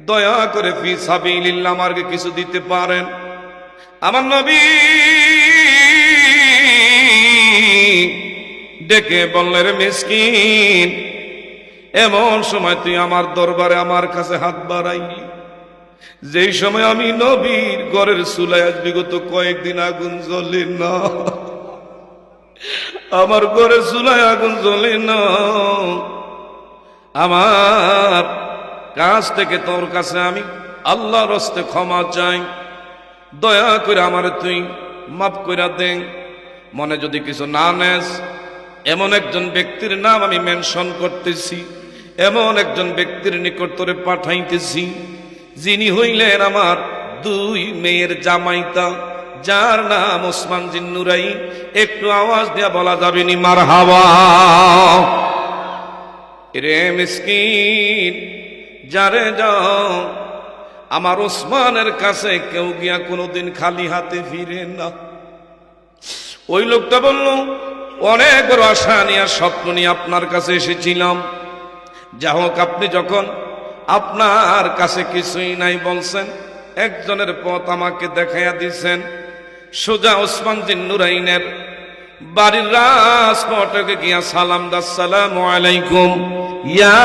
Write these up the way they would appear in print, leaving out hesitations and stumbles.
দয়া করে ফি সাবিলিল্লাহ আমাকে কিছু দিতে পারেন। আমার নবী ডেকে বললেন, মিসকিন, এমন সময় তুই আমার দরবারে আমার কাছে হাত বাড়াইলি, যেই সময় আমি নবীর ঘরের চুলায় আজ বিগত কয়েকদিন আগুন জ্বলে না, আমার ঘরের চুলায় আগুন জ্বলে না, আমার কাছ থেকে তোর কাছে আমি আল্লাহর হস্তে ক্ষমা চাই, দয়া করে আমার তুই মাফ করে দে। মনে যদি কিছু না নেস, এমন একজন ব্যক্তির নাম আমি মেনশন করতেছি, এমন একজন ব্যক্তির নিকট তোরে পাঠাইতেছি, যিনি হইলেন আমার দুই মেয়ের জামাইতা, যার নাম ওসমান জিন্নুরাই। একটু আওয়াজ দিয়া বলা যাবে নি মারহাবা? রে মিসকিন, যারে যাও, আমার ওসমানের কাছে কেউ গিয়া কোনোদিন খালি হাতে ফিরে না। ওই লোকটা বলল, অনেক বড় আশা নিয়ে স্বপ্ন নিয়ে আপনার কাছে এসেছিলাম, যা হোক আপনি যখন আপনার কাছে কিছুই নাই বলছেন, একজনের পথ আমাকে দেখাইয়া দিচ্ছেন, সোজা ওসমান জিন্নুরাইনের বাড়ির রাজপথে গিয়া সালাম দা, আসসালামু আলাইকুম ইয়া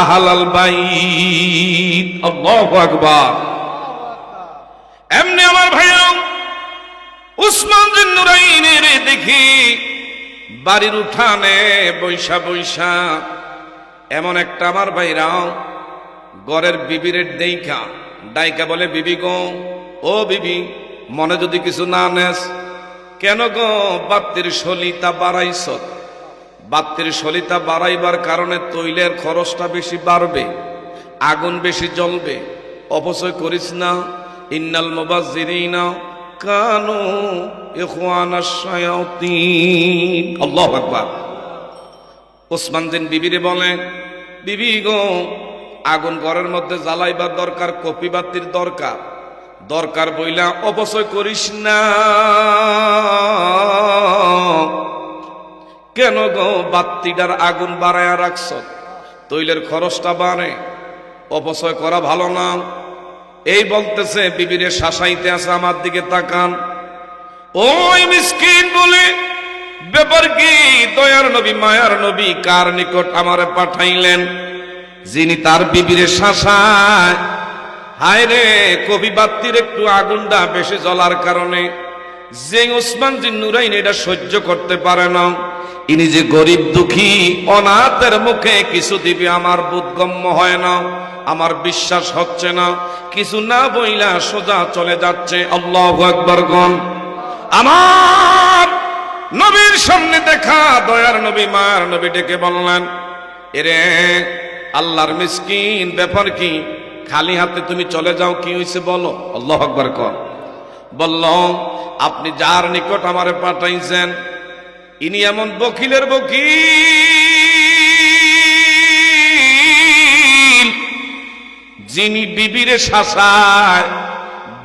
আহলাল বাইত। আল্লাহু আকবার। এমনি আমার ভাইরা ওসমান জিন্নুরাইনের দেখি বাড়ির উঠানে বৈশা বৈশা এমন একটা আমার ভাইরা ঘরের বিবির ডাইকা বলে, বিবি গো, ও বিবি, মনে যদি কিছু না নেস, কেন গো বাত্তির সলিতা বাড়াইছ? বাত্তির সলিতা বাড়াইবার কারণে তৈলের খরচটা বেশি বাড়বে, আগুন বেশি জ্বলবে, অপচয় করিস না। ইন্নাল মুবাজ্জিরিনা কানু ইখওয়ানাশ শায়াতিন। আল্লাহু আকবার। ওসমান জিন বিবিরে বলে, বিবি গো, আগুন ঘরের মধ্যে জ্বালাইবার দরকার, কপি বাতির দরকার, দরকার বইলা অপচয় করিস না। কেন গো বাত্তিটার আগুন বাড়ায়া রাখছ? তৈলের খরচটা বাড়ে, অপচয় করা ভালো না। এই বলতেছে, বিবিরে শাসাইতে আছে। আমার দিকে তাকান। ওই মিসকিন বলে, ব্যাপার কি? দয়ার নবী, মায়ার নবী কার নিকট আমারে পাঠাইলেন, যিনি তার বিবিরে শাসায়? হায় রে, কবি বাত্তির একটু আগুনটা বেশি জ্বলার কারণে যে ওসমান জিন্নুরাইন এটা সহ্য করতে পারে না, ইনি যে গরিব দুঃখী অনাথের মুখে কিছু দিবে আমার বোধগম্য হয় না, আমার বিশ্বাস হচ্ছে না। কিছু না বইলা সোজা চলে যাচ্ছে। আল্লাহু আকবার গণ। আমার নবীর সামনে দেখা দয়ার নবী, মায়ার নবী ডেকে বললেন, এরে আল্লাহর মিসকিন, ব্যাপার কি? খালি হাতে তুমি চলে যাও, কি হয়েছে বলো? আল্লাহু আকবার কর। বলল, আপনি যার নিকট আমারে পাঠাইছেন, ইনি এমন বকিলের বকিল, যিনি বিবিরে শাসায়।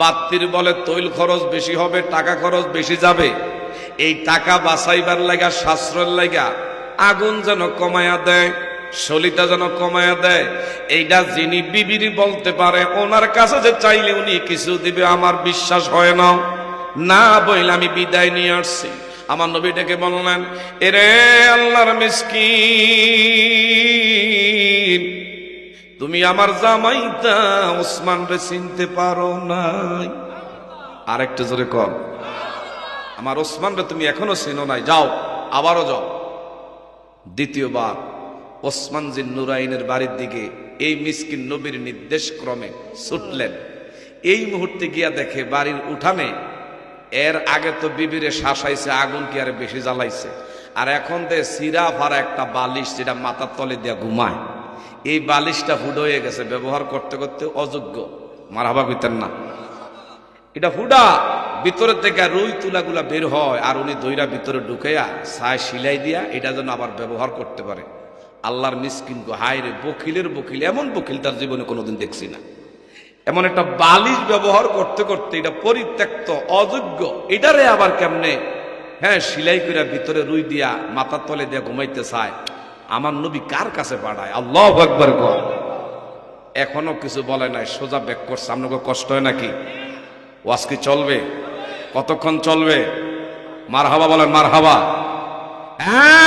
বাত্তির বলে তৈল খরচ বেশি হবে, টাকা খরচ বেশি যাবে, এই টাকা বাঁচাইবার লাগা, সাশ্রয়ের লাগা আগুন যেন কমায়া দেয়, সলিতা যেন কমায়া দেয়, এইটা যিনি বিবিরি বলতে পারে, ওনার কাছে যে চাইলে উনি কিছু দিবে আমার বিশ্বাস হয় না। না বইলে আমি বিদায় নিয়ে আসছি। আমার নবী ডেকে বললেন, এরে আল্লাহর মিসকিন, তুমি আমার জামাইতা ওসমান রে চিনতে পারো নাই? আরেকটু জোরে কর, আমার ওসমান রে তুমি এখনো চিনো নাই, যাও আবারও যাও। দ্বিতীয়বার ওসমান জিন্নুরাইনের বাড়ির দিকে এই মিসকিন নবীর নির্দেশ ক্রমে ছুটলেন। এই মুহূর্তে গিয়া দেখে বাড়ির উঠানে, এর আগে তো বিবিরে শাসাইছে, আগুন কি আরে বেশি জ্বালাইছে, আর এখন দে সিরা ফারা একটা বালিশ, যেটা মাথার তলে দিয়া ঘুমায়, এই বালিশটা ফুড হয়ে গেছে, ব্যবহার করতে করতে অযোগ্য। মারহাবা কইতেন না? এটা ফুডা, ভিতরের থেকে রুই তুলাগুলা বের হয়, আর উনি দইরা ভিতরে ঢুকাইয়া ছায় সিলাই দিয়া এটা যেন আবার ব্যবহার করতে পারে। আল্লাহর মিসকিন গো, হায় রে, বকিলের বকিল, এমন বকিল তার জীবনে কোনোদিন দেখছি না। এমন একটা বালিশ ব্যবহার করতে করতে এটা পরিত্যক্ত, অযোগ্য, এটারে আবার কেমনে সিলাই করে ভিতরে রুই দিয়া মাথার তলে দিয়া ঘুমাইতে চায়। আমার নবী কার কাছে পাঠায়? আল্লাহু আকবার। এখনো কিছু বলে নাই, সোজা ব্যাক করছে। আপনাকে কষ্ট হয় নাকি? ওয়াজ কি চলবে? কতক্ষণ চলবে? মারহাবা বলেন, মারহাবা। হ্যাঁ,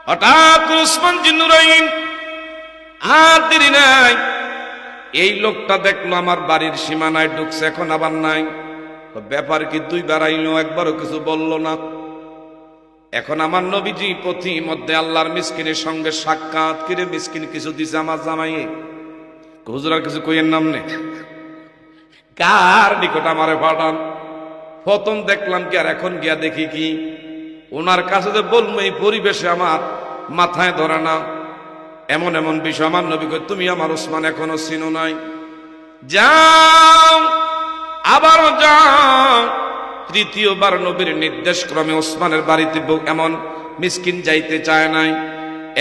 হঠাৎ করে উসমান জিন্নুরাইন আর দেরি নাই, এই লোকটা দেখলো আমার বাড়ির সীমানায় ঢুকছে, এখন আবার নাই। ব্যাপার কি? দুইবার আইলো, একবারও কিছু বলল না। এখন আমার নবীজি পথি মধ্যে আল্লাহর মিসকিনের সঙ্গে সাক্ষাৎ। কিরে মিসকিন কিছু দিছে আমার জামাইয়ে? হুজুর আর কিছু কইয়ের নাম নেই, কার নিকট আমারে পাঠান? প্রথম দেখলাম কি, আর এখন গিয়া দেখি কি, ওনার কাছে যে বলবো এই পরিবেশে আমার মাথায় ধরে না। এমন এমন বিষয় আমার নবী কই, তুমি আমার ওসমান এখনো চিনো নাই, যাও আবারও যাও। তৃতীয়বার নবীর নির্দেশ ক্রমে ওসমানের বাড়িতে এমন মিসকিন যাইতে চায় নাই।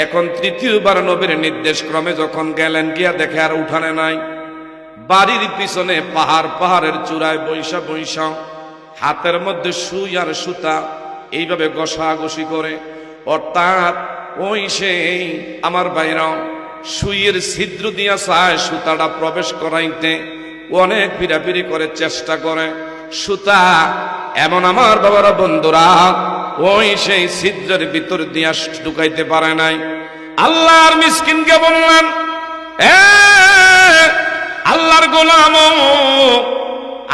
এখন তৃতীয়বার নবীর নির্দেশ ক্রমে যখন গেলেন, গিয়া দেখে আর উঠানে নাই। বাড়ির পিছনে পাহাড়ের চূড়ায় বৈশা বৈশা হাতের মধ্যে সুই আর সুতা এইভাবে ঘষাঘষি করে, অর্থাৎ ওই সেই আমার বাইরা সুইয়ের ছিদ্র দিয়া চায় সুতাটা প্রবেশ করাইতে, অনেক পিড়াপিড়ি করে চেষ্টা করে। সুতা এমন আমার বাবারা বন্ধুরা ওই সেই ছিদ্রের ভিতর দিয়া ঢুকাইতে পারে নাই। আল্লাহর মিসকিনকে বললেন, আল্লাহর গোলাম,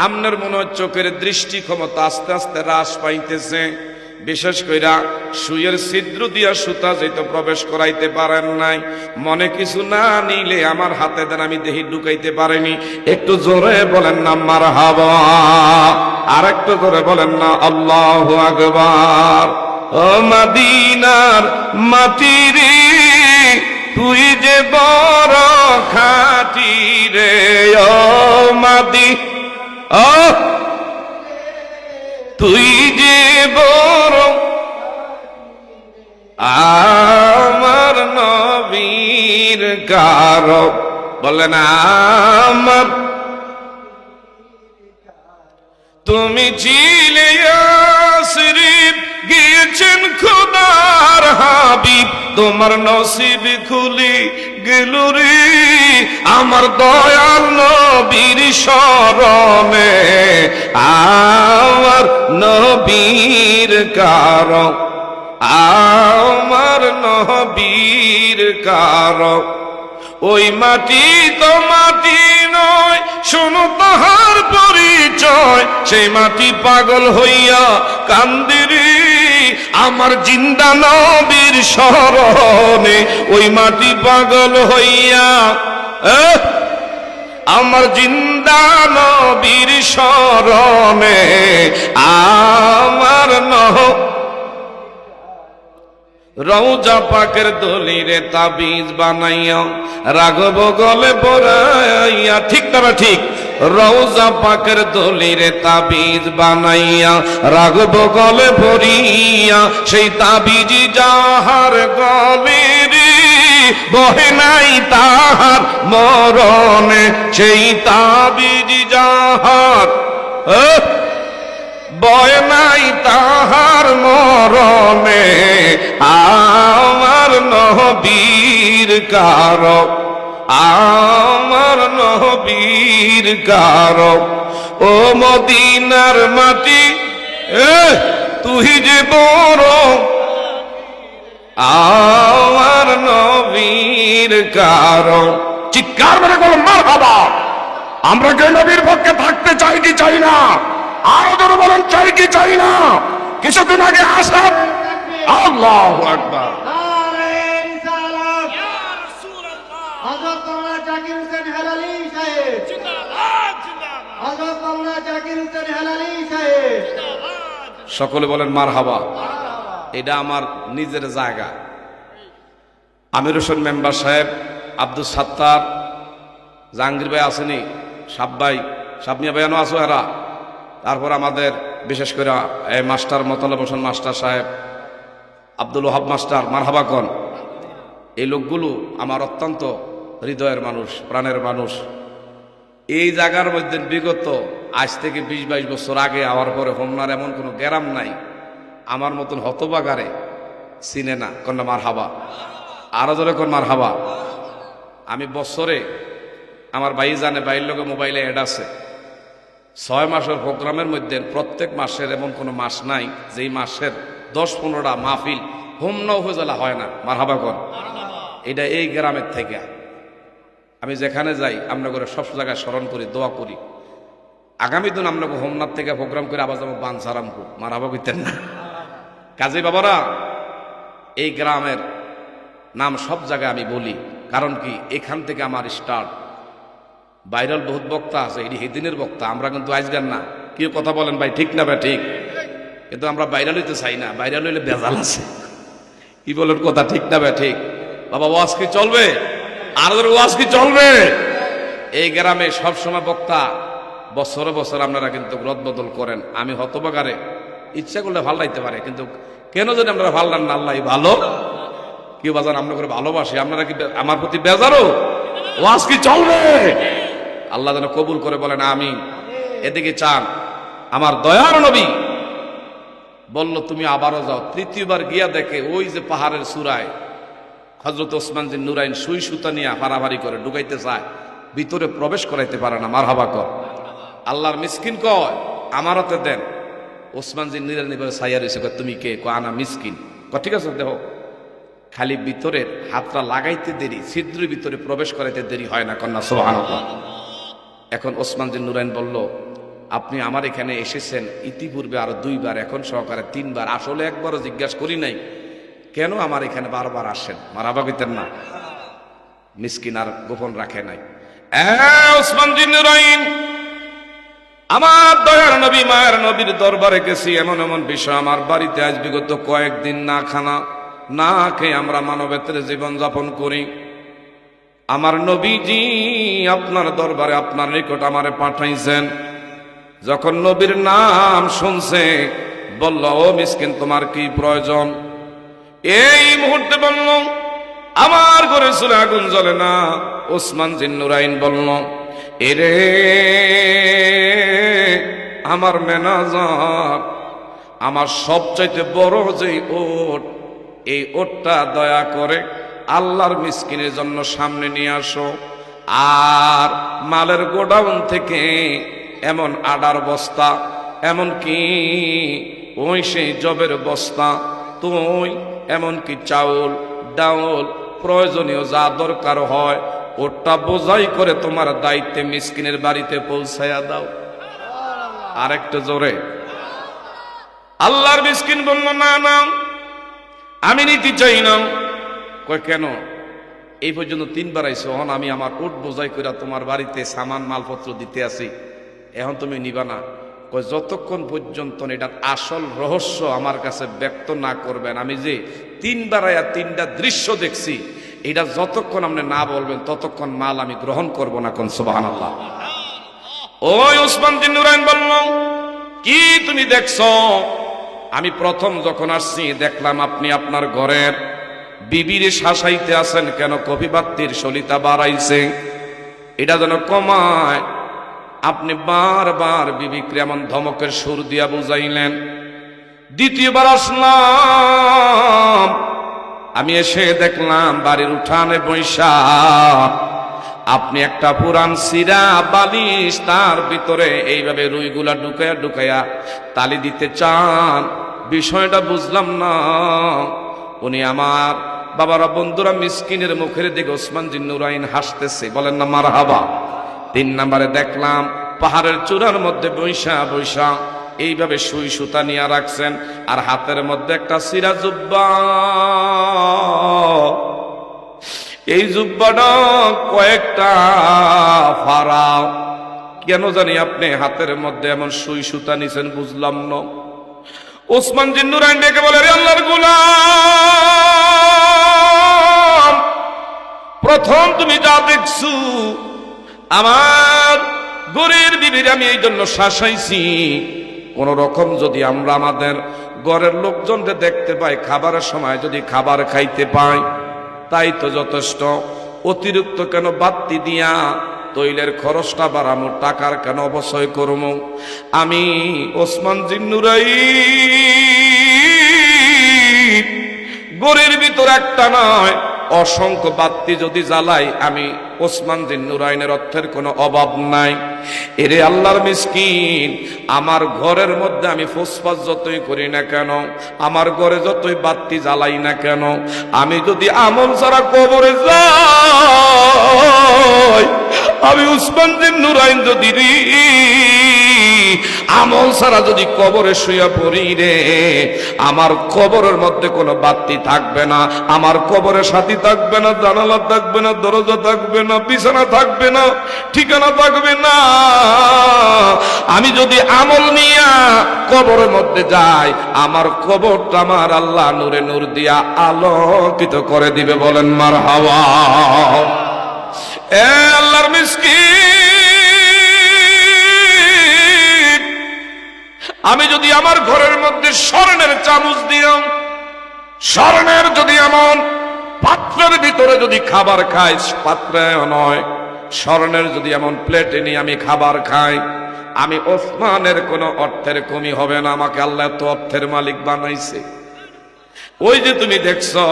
আপনার মনে হয় চোখের দৃষ্টি ক্ষমতা আস্তে আস্তে হ্রাস পাইতেছে। বিশেষ কইরা সুইয়ের ছিদ্র দিয়া সুতা যেহেতু প্রবেশ করাইতে পারেন নাই, মনে কিছু না নিলে আমার হাতে দেন, আমি দেহি ঢুকাইতে পারিনি। একটু জোরে বলেন না মারহাবা, আর একটু জোরে বলেন না আল্লাহু আকবার। ও মদিনার মাটি রে, তুই যে বড় খাঁটি রে, ও মাদি, ও তুই যে বড় আমার নবীর কারক, বলেন আমার তুমি ছিলে ইয়াসরিব, গিয়েছেন খোদার হাবিব, তোমার নসিব খুলি গেল রে আমার দয়াল নবীর শরণে, আমার নবীর কারক, আমার নবীর কারক। ওই মাটি তো মাটি নয়, শোনো তাহার পরিচয়, সেই মাটি পাগল হইয়া কান্দিরি আমার জিন্দা নবীর শরণে। ওই মাটি পাগল হইয়া আমার জিন্দা নবীর শরণে, আমার রওজা পাকের দলিরে তাবিজ বানাইয়া রাঘব গলে পরাইয়া, ঠিক না ঠিক? রওজা পাকের দলিরে তাবিজ বানাইয়া রাঘব গলে পরিয়া, সেই তাবিজি যাহার গলে রে বহে নাই তাহার মরণে, সেই তাবিজি যাহার বয় নাই তাহার মরণে, আমার নবীর কারক, আমার নবীর কারক। ও মদিনার মাটি, তুই যে বড় আমার নবীর কারক। চিৎকার করে বলো মারহাবা। আমরা যে নবীর পক্ষে থাকতে চাই কি চাই না? আরো ধরে বলেন, চাই কি চাই না? কিছুদিন আগে আসাদ, আল্লাহু আকবার, সকলে বলেন মারহাবা। এটা আমার নিজের জায়গা। আমির হোসেন মেম্বার সাহেব, আব্দুল সাত্তার, জাহাঙ্গীর ভাই আসেনি, সাব্বাই সাবনিয়া ভাইয়ানো আছো এরা, তারপর আমাদের বিশেষ করে এই মাস্টার মতলব হোসেন মাস্টার সাহেব, আব্দুল ওহাব মাস্টার, মারহাবা কন। এই লোকগুলো আমার অত্যন্ত হৃদয়ের মানুষ, প্রাণের মানুষ। এই জায়গার মধ্যে বিগত আজ থেকে 20-22 বছর আগে আওয়ার পরে হোমনার এমন কোনো গ্যারাম নাই আমার মতন হতবাগারে চিনে না। কন্যা মারহাবা, আরো জোরে কোন মারহাবা। আমি বছরে আমার ভাই জানে, ভাইয়ের লোকে মোবাইলে অ্যাড আছে, 6 মাসের প্রোগ্রামের মধ্যে প্রত্যেক মাসের এমন কোনো মাস নাই যেই মাসের 10-15টা মাহফিল হোমনা উপজেলা হয় না। মারহাবা কর। এটা এই গ্রামের থেকে আমি যেখানে যাই আমরা করে সব জায়গায় স্মরণ করি, দোয়া করি। আগামী দিন আমরা হোমনাথ থেকে প্রোগ্রাম করে আবার যাবো বানসারামপুর। মারহাবা করতেন না? কাজী বাবারা, এই গ্রামের নাম সব জায়গায় আমি বলি, কারণ কি এখান থেকে আমার স্টার্ট। ভাইরাল বহুত বক্তা আছে, এটি সেদিনের বক্তা, আমরা কিন্তু আজগার না। কি কথা বলেন ভাই, ঠিক না ভাই? ঠিক। কিন্তু আমরা ভাইরাল হইতে চাই না, ভাইরাল হইলে বেজাল আছে। কি বলেন কথা, ঠিক না ভাই? ঠিক। বাবা ওয়াজ কি চলবে? আর ওয়াজ কি চলবে? এই গ্রামে সবসময় বক্তা, বছরে বছর আপনারা কিন্তু রদবদল করেন। আমি হতবাগারে ইচ্ছা করলে ভাল লাগতে পারে, কিন্তু কেন যদি আপনারা ভাল লান না, আল্লাহ ভালো। কি বাজান, আমরা করে ভালোবাসি, আপনারা কি আমার প্রতি বেজারও? ওয়াজ কি চলবে? আল্লাহ যেন কবুল করে বলেন আমিন। এদিকে চান আমার দয়ার নবী বলল তুমি আবারও যাও। তৃতীয়বার গিয়া দেখে ওই যে পাহাড়ের চূড়ায় হযরত ওসমান জিন নুরাইন সুই সুতা নিয়ে পারাভারি করে ঢুকাইতে চায়, ভিতরে প্রবেশ করাইতে পারে না। মারহাবা কর। আল্লাহর মিসকিন কয় আমারতে দেন। ওসমান জিন নুরাইন বলে সাইয়া রয়েছে, তুমি কে? কয় আনা মিসকিন। ঠিক আছে দেখো, খালি ভিতরের হাতটা লাগাইতে দেরি, ছিদ্রের ভিতরে প্রবেশ করাইতে দেরি হয় না। কন্যা সুবহানাল্লাহ। এখন ওসমান জিন নুরাইন বলল আপনি আমার এখানে এসেছেন ইতিপূর্বে আরো 2 বার, এখন সহকারে 3 বার। আসলে একবারও জিজ্ঞাসা করি নাই কেন আমার এখানে বারবার আসেন। মারহাবা কইতেন না? মিসকিন আর গোপন রাখে নাই। ওসমান জিন নুরাইন, আমার দয়ার নবী মায়ের নবীর দরবারে গেছি, এমন এমন বিষয় আমার বাড়িতে আজ বিগত কয়েকদিন না খানা না খেয়ে আমরা মানবেতর জীবন যাপন করি। আমার নবীজি আপনার দরবারে আপনার নিকট আমারে পাঠাইছেন। যখন নবীর নাম শুনছে বলল ও মিসকিন তোমার কি প্রয়োজন? এই মুহূর্তে বলল আমার ঘরে চুলে আগুন জ্বলে না। ওসমান জিন নুরাইন বলল এরে আমার ম্যানেজার, আমার সবচাইতে বড় যে ওট, এই ওটটা দয়া করে আল্লাহর মিসকিনের জন্য সামনে নিয়ে আসো। আর মালের গোডাউন থেকে এমন আডার বস্তা, এমন কি ওই সেই জবের বস্তা, তুই এমন কি চাউল ডাউল প্রয়োজনীয় যা দরকার হয় ওটা বোঝাই করে তোমার দায়িত্বে মিসকিনের বাড়িতে পৌঁছায়া দাও। আরেকটু জোরে। আল্লাহর মিসকিন বলল না না আমি নিতে চাই না। কয় কেন? এই পর্যন্ত 3 বার আইছো, এখন আমি আমার উট বোঝাই করে তোমার বাড়িতে সামান মালপত্র দিতে আসি, এখন তুমি নিবা না? কয় যতক্ষণ পর্যন্ত এটার আসল রহস্য আমার কাছে ব্যক্ত না করবেন, আমি যে 3 বার আয়া 3টা দৃশ্য দেখছি, এটা যতক্ষণ আপনি না বলবেন ততক্ষণ মাল আমি গ্রহণ করব না। কোন সুবহানাল্লাহ। ওই ওসমান জিন নুরাইন বলল কি তুমি দেখছো? আমি প্রথম যখন আসছি দেখলাম আপনি আপনার ঘরের বিবির শাসাইতে আছেন। কেন? কফি বাত্তির সলিতা বাড়াইছে, এটা যেন কমায়। আপনি বারবার বিবিকে এমন ধমকের সুর দিয়া বুঝাইলেন। দ্বিতীয়বার আসলাম, আমি এসে দেখলাম বাড়ির উঠানে বৈশা আপনি একটা পুরান সিরা বালিশ তার ভিতরে এইভাবে রুইগুলা ঢুকাইয়া ঢুকাইয়া তালি দিতে চান। বিষয়টা বুঝলাম না। উনি আমার বাবারা বন্ধুরা মিসকিনের মুখের দিকে ওসমান জিন নুরাইন হাসতেছে, বলেন না মারহাবা। 3 নম্বরে দেখলাম পাহাড়ের চূড়ার মধ্যে বৈশা বৈশা এইভাবে সুই সুতা নিয়ে রাখছেন, আর হাতের মধ্যে একটা সিরা জুব্বা। এই জুব্বাটা কয়েকটা ফাড়া। কেন জানি আপনি হাতের মধ্যে এমন সুই সুতা নিছেন বুঝলাম না। ওসমান জিন নুরাইন ডেকে বলে রে আল্লাহর গোলাম, প্রথম তুমি যা দেখছো আমার ঘরের বিবির আমি এই জন্য শাসাইছি, কোন রকম যদি আমরা আমাদের ঘরের লোকজনকে দেখতে পাই খাবারের সময় যদি খাবার খাইতে পাই তাই তো যথেষ্ট। অতিরিক্ত কেন বাত্তি দিয়া তৈলের খরচটা বাড়ামো, টাকার কেন অপচয় করবো? আমি ওসমান জিন নুরাইন ঘরের ভিতর একটা নয় অসংখ্য বাতি যদি জ্বালাই আমি ওসমান জিন্নুরাইনের অর্থের কোনো অভাব নাই। এরে আল্লাহর মিসকিন, আমার ঘরের মধ্যে আমি ফুসফাস যতই করি না কেন, আমার ঘরে যতই বাতি জ্বালাই না কেন, আমি যদি আমল ছাড়া কবরে যাই, আমি ওসমান জিন্নুরাইন যদি আমল ছাড়া যদি কবরে শুয়ে পড়ি রে, আমার কবরের মধ্যে কোনো বাতি থাকবে না, আমার কবরে সাথী থাকবে না, জানালা থাকবে না, দরজা থাকবে না, বিছানা থাকবে না, ঠিকানা থাকবে না। আমি যদি আমল নিয়া কবরের মধ্যে যাই, আমার কবরটা আমার আল্লাহ নূরে নূর দিয়া আলোকিত করে দিবে। বলেন মারহাবা। এ আল্লাহর মিসকিন, আমি যদি আমার ঘরের মধ্যে স্বর্ণের চামচ দিও, স্বর্ণের যদি এমন পাত্রের ভিতরে যদি খাবার খাই, পাত্রে নয়, স্বর্ণের যদি এমন প্লেটে নিয়ে আমি খাবার খাই, আমি ওসমানের কোনো অর্থের কমি হবে না। আমাকে আল্লাহ তো অর্থের মালিক বানাইছে। ওই যে তুমি দেখছো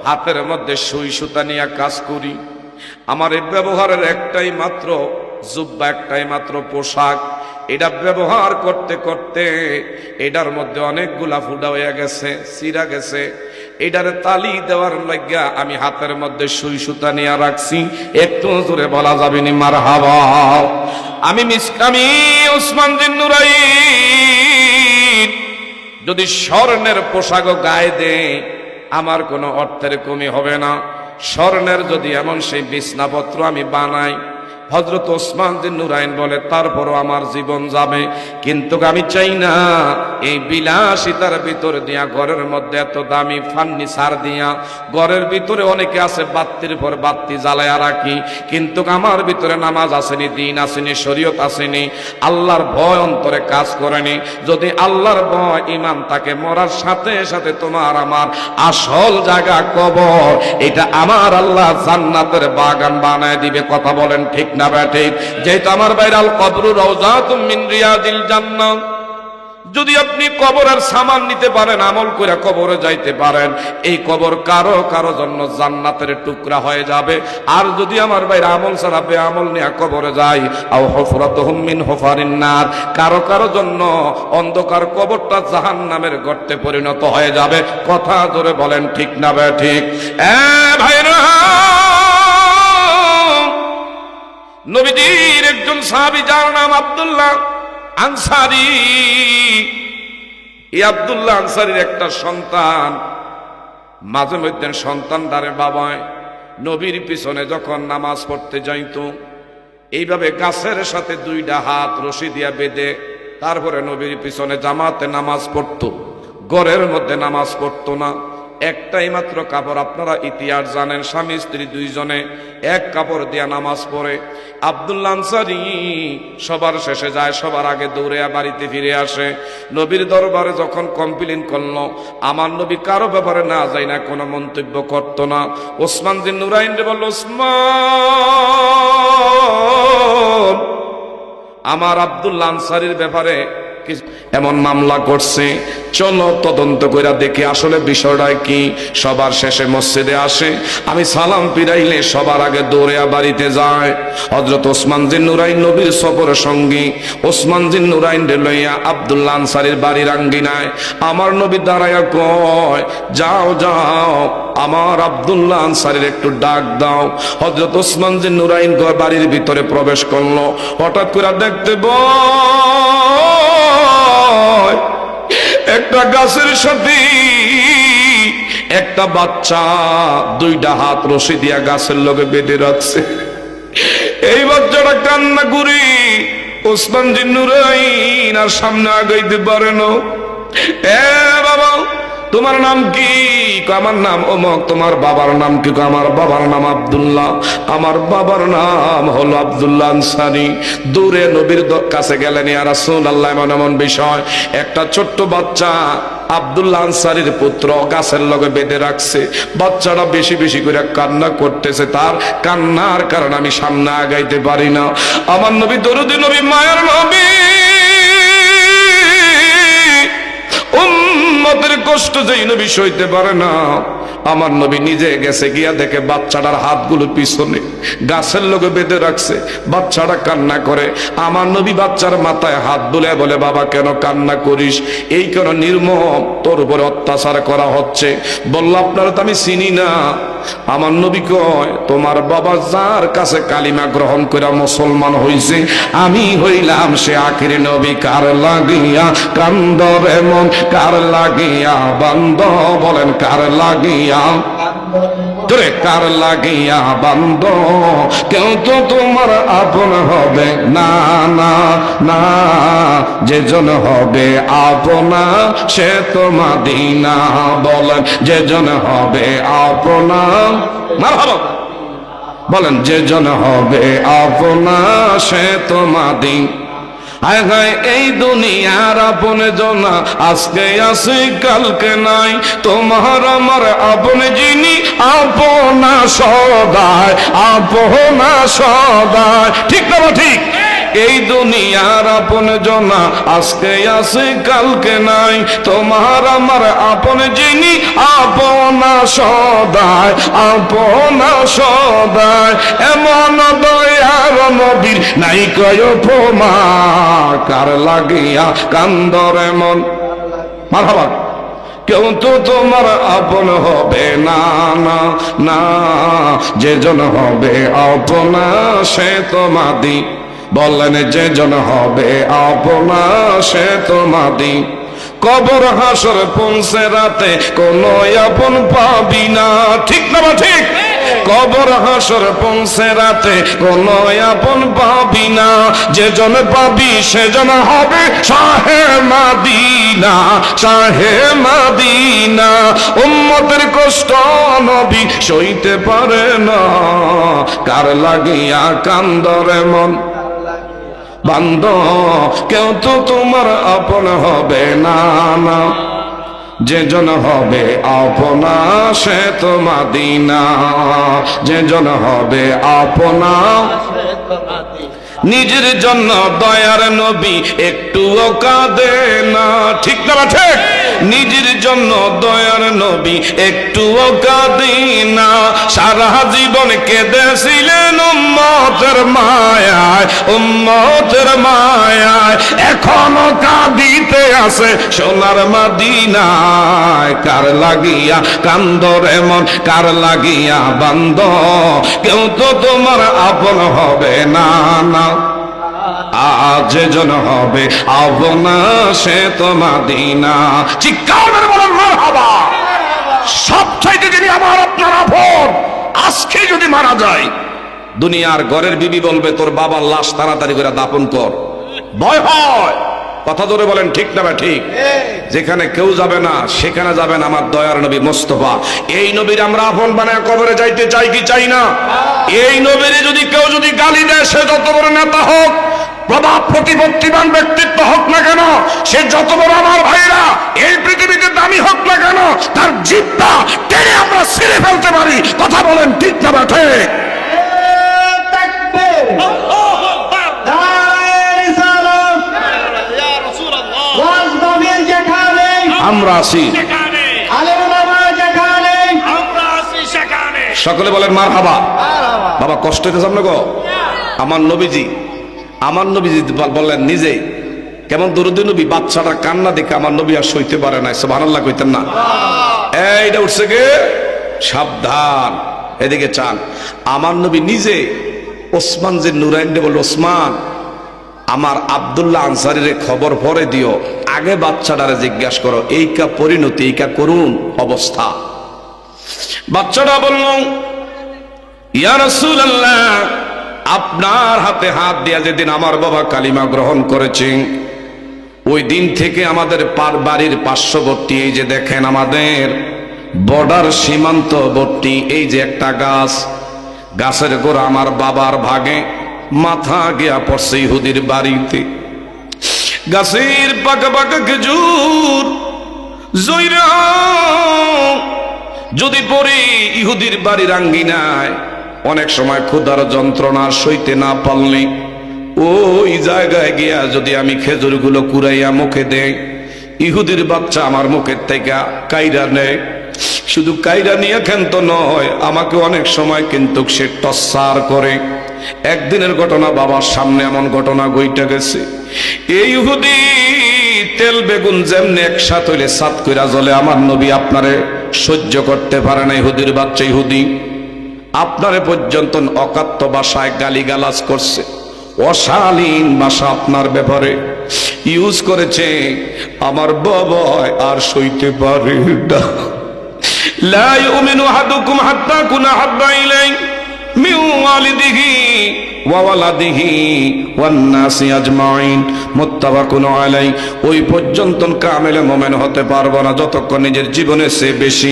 হাতের মধ্যে সুই সুতা নিয়ে কাজ করি, আমার এই ব্যবহারের একটাই মাত্র জুব্বা, একটাই মাত্র পোশাক। এটা ব্যবহার করতে করতে এটার মধ্যে অনেকগুলা ফুটা হয়ে গেছে, চিরা গেছে। এটারে তালি দেওয়ার লাগিয়া আমি হাতের মধ্যে সুই সুতা নিয়ে রাখছি। একটু জোরে বলা যাবে নি মারহাবা। আমি ওসমান জিন্নুরাইন যদি স্বর্ণের পোশাক গায়ে দে, আমার কোনো অর্থের কমি হবে না। স্বর্ণের যদি এমন সেই বিছনাপত্র আমি বানাই, হযরত ওসমান জিন্নুরাইন বলে তারপরও আমার জীবন যাবে, কিন্তু আমি চাই না এই বিলাসিতার ভিতর দিয়া ঘরের মধ্যে এত দামি ফার্নিচার দিয়া, ঘরের ভিতরে অনেকে আছে বাত্তির পর বাত্তি জ্বালায়া রাখি, কিন্তু আমার ভিতরে নামাজ আসেনি, দিন আসেনি, শরীয়ত আসেনি, আল্লাহর ভয় অন্তরে কাজ করেনি। যদি আল্লাহর ভয় ঈমান থাকে, মরার সাথে সাথে তোমার আমার আসল জায়গা কবর, এটা আমার আল্লাহ জান্নাতের বাগান বানায় দিবে। কথা বলেন ঠিক না ঠিক? যেহেতু আমার বাইরাল কবরু রাউযাতুম মিন রিয়াদিল জান্নাহ, যদি আপনি কবরের সামান নিতে পারেন, আমল করে কবরে যাইতে পারেন, এই কবর কারো কারো জন্য জান্নাতের টুকরা হয়ে যাবে। আর যদি আমার বাইরে আমল ছাড়া বেআমল নিয়ে কবরে যাই, আও হুফরাতুহুম মিন হুফারিন নার, কারো কারো জন্য অন্ধকার কবরটা জাহান্নামের গর্তে পরিণত হয়ে যাবে। কথা জোরে বলেন ঠিক না ঠিক? ভাইরা, নবীজির একজন সাহাবী যার নাম আব্দুল্লাহ আনসারী। এই আব্দুল্লাহ আনসারীর একটা সন্তান, মাঝে মধ্যে সন্তান দ্বারে বাবায় নবীর পিছনে যখন নামাজ পড়তে যাইত, এইভাবে গাছের সাথে দুইটা হাত রশি দিয়া বেঁধে তারপরে নবীর পিছনে জামাতে নামাজ পড়তো। ঘরের মধ্যে নামাজ পড়তো না, একটাই মাত্র কাপড়। আপনারা ইতিহাস জানেন, স্বামী স্ত্রী দুইজনে এক কাপড় দিয়া নামাজ পড়ে। আব্দুল্লাহ আনসারী সবার শেষে যায়, সবার আগে দৌড়ে বাড়িতে ফিরে আসে। নবীর দরবারে যখন কমপ্লেইন করলো, আমার নবী কারো ব্যাপারে না যায় না, কোনো মন্তব্য করতো না। ওসমান জিন্নুরাইন রে বলল, ওসমান, আমার আব্দুল্লাহ আনসারীর ব্যাপারে এমন মামলা করছে, চলো তদন্ত করে দেখি আসলে বিষয়টা কি। সবার শেষে মসজিদে আসে, আমি সালাম ফিরাইলে সবার আগে দৌড়ে বাড়িতে যায়। হযরত ওসমান জিন্নুরাইন নবীর সফরের সঙ্গী, ওসমান জিন্নুরাইন রে লইয়া আব্দুল্লাহ আনসারীর বাড়ির আঙ্গিনায় আমার নবী দাঁড়াইয়া কয়, যাও যাও আমার আব্দুল্লাহ আনসারীর একটু ডাক দাও। হযরত ওসমান জিন্নুরাইন বাড়ির ভিতরে প্রবেশ করলো। হঠাৎ করে দেখতে একটা গাছের সাথে একটা বাচ্চা দুইটা হাত রশি দিয়া গাছের লগে বেঁধে রাখছে। এই বাচ্চাটা কান্না করি ওসমান জিন্নুরাইন আর সামনে আগাইতে পারে না। বাবা, তোমার নাম কি? আমার নাম অমুক। তোমার বাবার নাম কি? আমার বাবার নাম আব্দুল্লাহ। আমার বাবার নাম হলো আব্দুল্লাহ আনসারী। দূরে নবীর কাছে গেলেন, ইয়া রাসূলুল্লাহ, এমন বিষয়, একটা ছোট্ট বাচ্চা আব্দুল্লাহ আনসারীর পুত্র গাছের লগে বেঁধে রাখছে। বাচ্চাটা বেশি বেশি করে কান্না করতেছে, তার কান্নার কারণে আমি সামনে আগাইতে পারি না। আমার নবী দরুদি নবী, মায়ের নবী, উম্মতের কষ্ট যেই নবী সইতে পারে না, আমার নবী নিজে গেছে গিয়া দেখে বাচ্চাটার হাতগুলো পিছনে গাছের লোকে বেঁধে রাখছে, বাচ্চাটা কান্না করে। আমার নবী বাচ্চার মাথায় হাত বুলে বলে, বাবা কেন কান্না করিস? এই কেন নির্মম তোর উপরে অত্যাচার করা হচ্ছে? বলল, আপনারা তো আমি চিনি না। আমার নবী কয়, তোমার বাবা যার কাছে কালিমা গ্রহণ করে মুসলমান হইছে, আমি হইলাম সে আখির নবী। কার লাগিয়া কান্দরে মন, কার লাগিয়া বান্দ, বলেন কার লাগিয়া, তোরে কার লাগিয়া বান্দ? কেউ তো তোমার আপন হবে না, না না, যেজন হবে আপনা সে তো মদিনা। বলেন যেজন হবে আপনা, মারহাবা, বলেন যেজন হবে আপনা সে তো মদিনা। হায় হায় এই দুনিয়ার আপন জনা আজকে আছে কালকে নাই, তোমার আমার আপন যিনি আপনা সদায়, আপনা সদায়। ঠিক না ঠিক? এই দুনিয়ার আপন জনা আজকে আছে কালকে নাই, তোমার আমার আপন যিনি আপনা সদায়, আপনা সদায়। এমন দয়ার নবীর নাই কয় উপমা, কার লাগিয়া কান্দরে মন, মারহাবা। কেউ তো তোমার আপন হবে না, না না, যেজন হবে আপনা সে তো মদিনা। বললেন যেজন হবে আপনা সে তো মদিনা। কবর হাসর পৌঁছে রাতে কোন আপন পাবি না। ঠিক না বা ঠিক? কবর হাসর পৌঁছে রাতে কোন আপন পাবি না, যেজন পাবি সেজন হবে শাহে মদিনা, শাহে মদিনা। উম্মতের কষ্ট নবী সইতে পারে না, কার লাগিয়া কান্দরে মন বান্দ? কেউ তো তোমার আপন হবে না, না, যেজন হবে আপনা সে তো মদিনা, যেজন হবে আপনা। নিজের জন্য দয়ার নবী একটুও কাঁদে না। ঠিক না ঠিক? নিজের জন্য দয়ার নবী একটুও কাঁদে না, সারা জীবন কেঁদেছিলেন উম্মতের মায়ায়, উম্মতের মায়ায়। এখনো কাঁদিতে আছে সোনার মদিনায়। কার লাগিয়া কান্দরে মন, কার লাগিয়া বান্দ? কেউ তো তোমার আপন হবে না, না, আজ যেজন হবে আপনা সে তো মদিনা। চিৎকার বলেন মারহাবা। সবচাইতে যিনি আমার আপনার আপন, আজকে যদি মারা যায় দুনিয়ার ঘরের বিবি বলবে তোর বাবার লাশ তাড়াতাড়ি করে দাফন কর। ভয় হয়। কথা ধরে বলেন ঠিক না বা ঠিক? যেখানে কেউ যাবে না সেখানে যাবেন আমার দয়ার নবী মুস্তাফা। এই নবীর আমরা আপন বানায় কবরে যাইতে চাই কি চাই না? এই নবীর যদি কেউ যদি গালি দেয়, সে যত বড় নেতা হোক, প্রভাব প্রতিপত্তিবান ব্যক্তিত্ব হোক না কেন, সে যত বড় আমার ভাইরা এই পৃথিবীতে দামি হোক না কেন, তার জিহ্বা টেনে আমরা ছিঁড়ে ফেলতে পারি। কথা বলেন ঠিক না বা ঠিক? আমরা আছি সকলে বলেন মারহাবা। বাবা কষ্ট হইতেছে আপনাকে? আমার নবীজি, আমার নবীজি বললেন নিজে কেমন দরুদি নবী, বাচ্চাটা কান্না দেখে আমার নবী আর সইতে পারে না। সুবহানাল্লাহ কইতেন না? এইটা উঠছে কে? সাবধান, এদিকে চান। আমার নবী নিজে ওসমান যে নুরাইন বল, ওসমান আমার আব্দুল্লাহ আনসারীর খবর পরে দিও, আগে বাচ্চাটারে জিজ্ঞাসা করো এই কা পরিণতি, এই কা করুন অবস্থা। বাচ্চাটা বলল, ইয়া রাসূলুল্লাহ, আপনার হাতে হাত দিয়া যেদিন আমার বাবা কালিমা গ্রহণ করেছে, ওই দিন থেকে আমাদের বাড়ির পার্শ্ববর্তী এই যে দেখেন আমাদের বর্ডার সীমান্তবর্তী এই যে একটা গাছ, গাছের গোড়া আমার বাবার ভাগে মাথা গিয়া পড়ছে ইহুদির বাড়িতে। গাছের পাকা পাকা খেজুর জইরা যদি পড়ে ইহুদির বাড়ির আঙ্গিনায়, অনেক সময় ক্ষুধার যন্ত্রণা সইতে না পারলে ওই জায়গায় গিয়া যদি আমি খেজুরগুলো কুড়াইয়া মুখে দেই, ইহুদির বাচ্চা আমার মুখের থেকে কাইরা নেয়। শুধু কাইরা নিয়ে ক্ষান্ত নয়, আমাকে অনেক সময় কিন্তু সে টর্চার করে। একদিনের ঘটনা, বাবার সামনে এমন ঘটনা ঘইটা গেছে। এই ইহুদি তেল বেগুন যেমনি একসাথ হইলে সাত কইরা জ্বলে, আমার নবী আপনারে সহ্য করতে পারে না। ইহুদির বাচ্চা ইহুদি আপনারে পর্যন্ত অকাত্য ভাষায় গালিগালাজ করছে, অশালীন ভাষা আপনার ব্যাপারে ইউজ করেছে। আমার বাবা আর সইতে পারে না। লা ইউমিনু আহাদুকুম হাত্তা কুনা হাব্বা ইলাইহি মিন ওয়ালিদিহি ওয়া ওয়ালাদিহি ওয়ান নাসি আজমাইন, মুত্তাফাকুন আলাইহি। ওই পর্যন্ত কামেলে মুমিন হতে পারবো না যতক্ষণ নিজের জীবনের চেয়ে বেশি,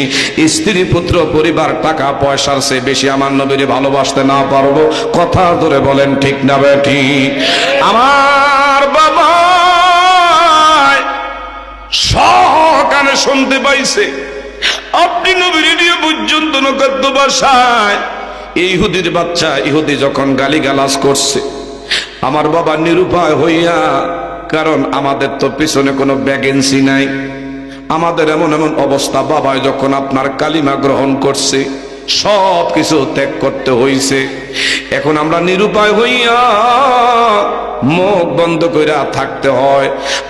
স্ত্রী পুত্র পরিবার টাকা পয়সার চেয়ে বেশি আমার নবীরে ভালোবাসতে না পারবো। কথা ধরে বলেন ঠিক না বেঠিক? আমার বাবা সকালে শুনতে পাইছে আপনি নবীরে নিয়ে পর্যন্ত নকাদ্য ভাষায় ইহুদির বাচ্চা ইহুদি যখন গালিগালাজ করছে, আমার বাবা নিরুপায় হইয়া, কারণ আমাদের তো পিছনে কোনো ভ্যাকেন্সি নাই, আমাদের এমন এমন অবস্থা, বাবায় যখন আপনার কালিমা গ্রহণ করছে সব কিছু ত্যাগ করতে হইছে। এখন আমরা নিরুপায় হইয়া মুখ বন্ধ কইরা থাকতে হয়।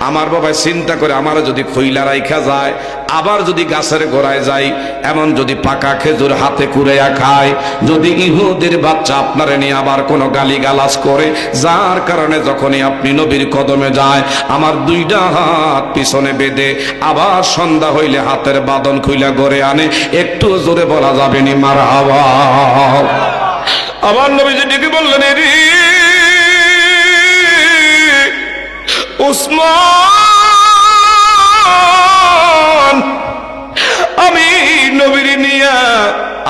আমার বাবা চিন্তা করে, আমার যদি খইলা রাইখা যায়, আবার যদি গাছের গোড়ায় যাই, এমন যদি পাকা খেজুর হাতে কুড়াইয়া খায়, যদি ইহুদির বাচ্চা আপনারে নিয়ে আবার কোনো গালিগালাজ করে, যার কারণে যখনই আপনি নবীর কদমে যায়, আমার দুইটা হাত পিছনে বেঁধে আবার সন্ধ্যা হইলে হাতের বাঁধন খুইলা গড়ে আনে, একটু জোরে বলা যাবে নি মারহাবা। আমার নবীজি ডেকে বললেন, রে উসমান, আমি নবীর নিয়া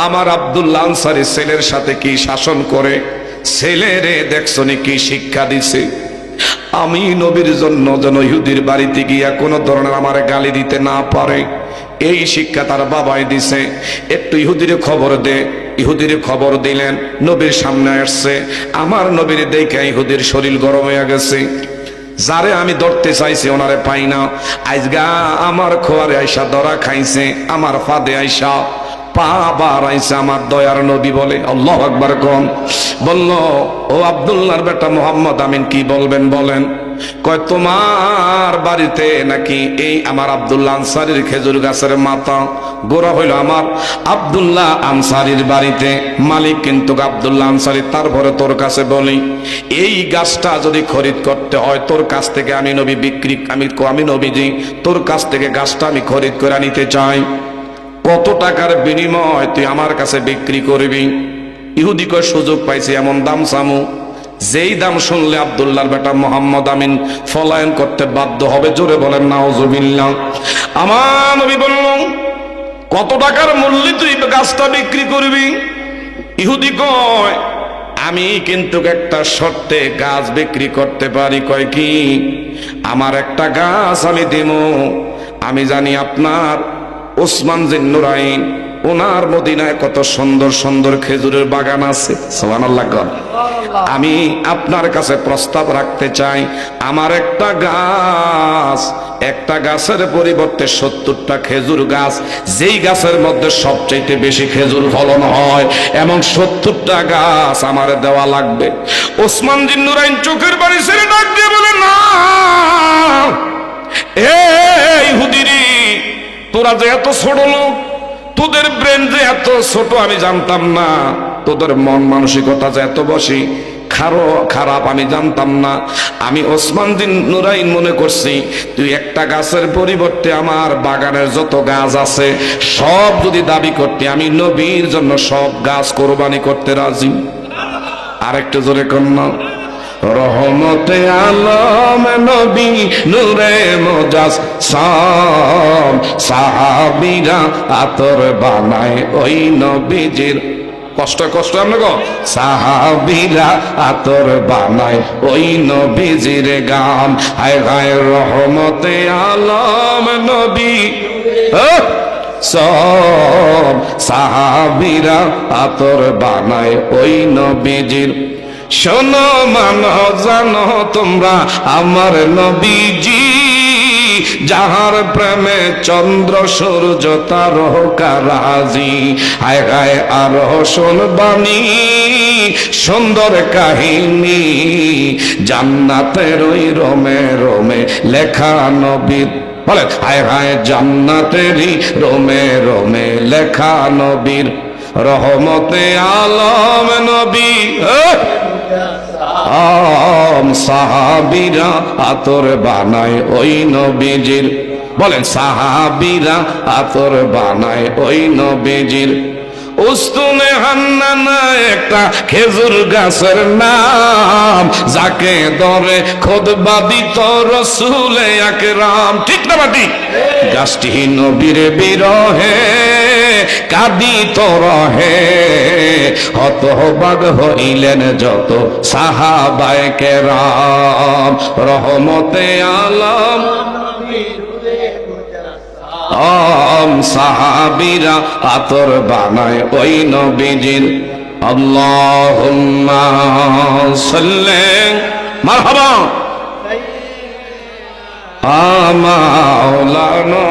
আমার আব্দুল্লাহ আনসারী ছেলের সাথে কি শাসন করে, ছেলেরে দেখছনি কি শিক্ষা দিছে। আমি নবীর জন্য যেন ইহুদির বাড়িতে গিয়া কোনো ধরনের আমার গালি দিতে না পারে, এই শিক্ষা তার বাবাই দিছে। একটু ইহুদিরে খবর দে। ইহুদিরে খবর দিলেন, নবীর সামনে আসছে। আমার নবীর দেখে ইহুদির শরীর গরম হয়ে গেছে। যারে আমি ধরতে চাইছি ওনারে পাই না। আজগা আমার খোয়ারে আইসা ধরা খাইছে, আমার ফাঁদে আইসা পা বাড়াইছে আমার দয়ার নবী। বলে আল্লাহু আকবার কোন। বলল, ও আব্দুল্লাহর বেটা মুহাম্মদ আমিন, কি বলবেন বলেন। কয়, তোমার বাড়িতে নাকি এই আমার আব্দুল্লাহ আনসারীর খেজুর গাছের মাথা গোড়া হইল আমার আব্দুল্লাহ আনসারীর বাড়িতে, মালিক কিন্তু আব্দুল্লাহ আনসারী। তারপরে তোর কাছে বলি, এই গাছটা যদি খরিদ করতে হয় তোর কাছ থেকে আমি নবী বিক্রি, আমি নবীজি তোর কাছ থেকে গাছটা আমি খরিদ করে নিতে চাই। কত টাকার বিনিময় তুই আমার কাছে বিক্রি করবি? ইহুদি কয়, সুযোগ পাইছি এমন দাম চামু, যেই দাম শুনলে আব্দুল্লাহর বেটা মোহাম্মদ আমিন পলায়ন করতে বাধ্য হবে। জোরে বলেন নাউজুবিল্লাহ। আমার নবী বলল, কত টাকার মূল্যে তুই গাছটা বিক্রি করবি? ইহুদি কয়, আমি কিন্তু একটা শর্তে গাছ বিক্রি করতে পারি। কয় কি? আমার একটা গাছ আমি দেব। আমি জানি আপনার ওসমান জিন্নুরাইন, ওনার মদিনায় কত সুন্দর সুন্দর খেজুরের বাগান আছে। সুবহানাল্লাহ। আমি আপনার কাছে প্রস্তাব রাখতে চাই, আমার একটা গাছের পরিবর্তে 70টা খেজুর গাছ, যেই গাছের মধ্যে সবচেয়ে বেশি খেজুর ফলন হয়, এমন 70টা গাছ আমার দেওয়া লাগবে। ওসমান জিন্নুরাইন চোখের বাড়ি ছেড়ে ডাক দিয়ে বলে, না এই ইহুদিরি, তোরা যে এত ছোট লোক, তোদের ব্রেন যে এত ছোট আমি জানতাম না, তোদের মন মানসিকতা যে এত বেশি খারাপ আমি জানতাম না। আমি ওসমান জিন্নুরাইন মনে করছি তুই একটা গাছের পরিবর্তে আমার বাগানের যত গাছ আছে সব যদি দাবি করতে, আমি নবীর জন্য সব গাছ কোরবানি করতে রাজি। আরেকটু জোরে কন্যা, রহমতে আলম নবী নূরে মোজাজ সব সাহাবীরা আতর বানায় ওই নবীজির, কষ্ট কষ্ট আমরা সাহাবীরা আতর বানায় ওই নবীজির গান। হায় হায় রহমতে আলম নবী সব সাহাবীরা আতর বানায় ওই নবীজির। শোনো মানো জানো তোমরা আমার নবীজি যাহার প্রেমে চন্দ্র সূর্য তারকারাজি। হায় হায় আরো শুনবানি সুন্দর কাহিনী, জান্নাতের ওই রোমে রোমে লেখা নবীর, বলেন হায় হায় জান্নাতেরই রোমে রোমে লেখা নবীর রহমতে আলম নবী। সাহাবীরা আতর বানায় ওই নবীজির, বলেন সাহাবীরা আতর বানায় ওই নবীজির। উস্তুনে হান্নানা একটা খেজুর গাছের নাম, যাকে ধরে খুতবা দিত রাসূলে আকরাম। ঠিক না বাটি? গাছটি নবীর বিরহে কাঁদিত রহে, হতবাক হইলেন যত সাহাবায়ে কেরাম। রহমতে আলম সাহাবীরা আতর বানায় ওই নবীজির। আল্লাহুম্মা সাল্লি মারহাবা মাওলানা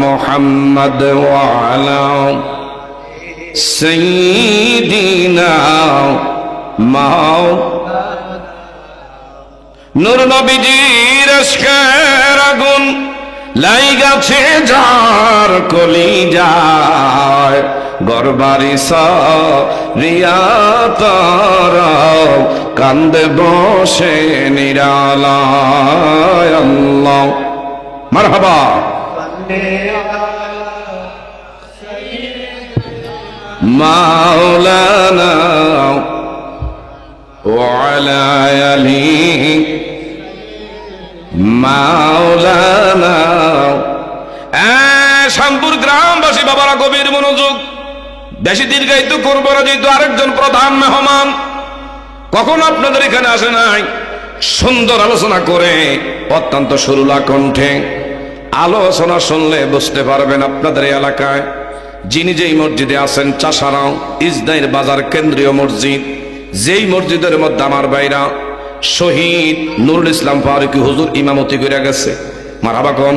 মুহাম্মদ ওয়া আলা সাইয়্যিদিনা নূর নবীজির আশকের আগুন লাইগাছে যার কলিজায়, গরবারি সারিয়া তারা কান্দে বসে নিরালায়। আল্লাহ মারহাবা মাওলানা ওয়া আলা আলিহি মাওলানা। শামপুর গ্রামবাসী বাবারা গভীর মনোযোগ, বেশি দীর্ঘায়িত করবো না, যেহেতু আরেকজন প্রধান মেহমান কখনো আপনাদের এখানে আসে নাই। সুন্দর আলোচনা করে অত্যন্ত সুরলা কণ্ঠে আলোচনা শুনলে বুঝতে পারবেন আপনাদের এই এলাকায় যিনি যেই মসজিদে আছেন, চাষারাও ইজদাইর বাজার কেন্দ্রীয় মসজিদ, যেই মসজিদের মধ্যে আমার ভাইরা শহীদ নুরুল ইসলাম ফারুকী হুজুর ইমামতি করে গেছে। মারহাবা কোন।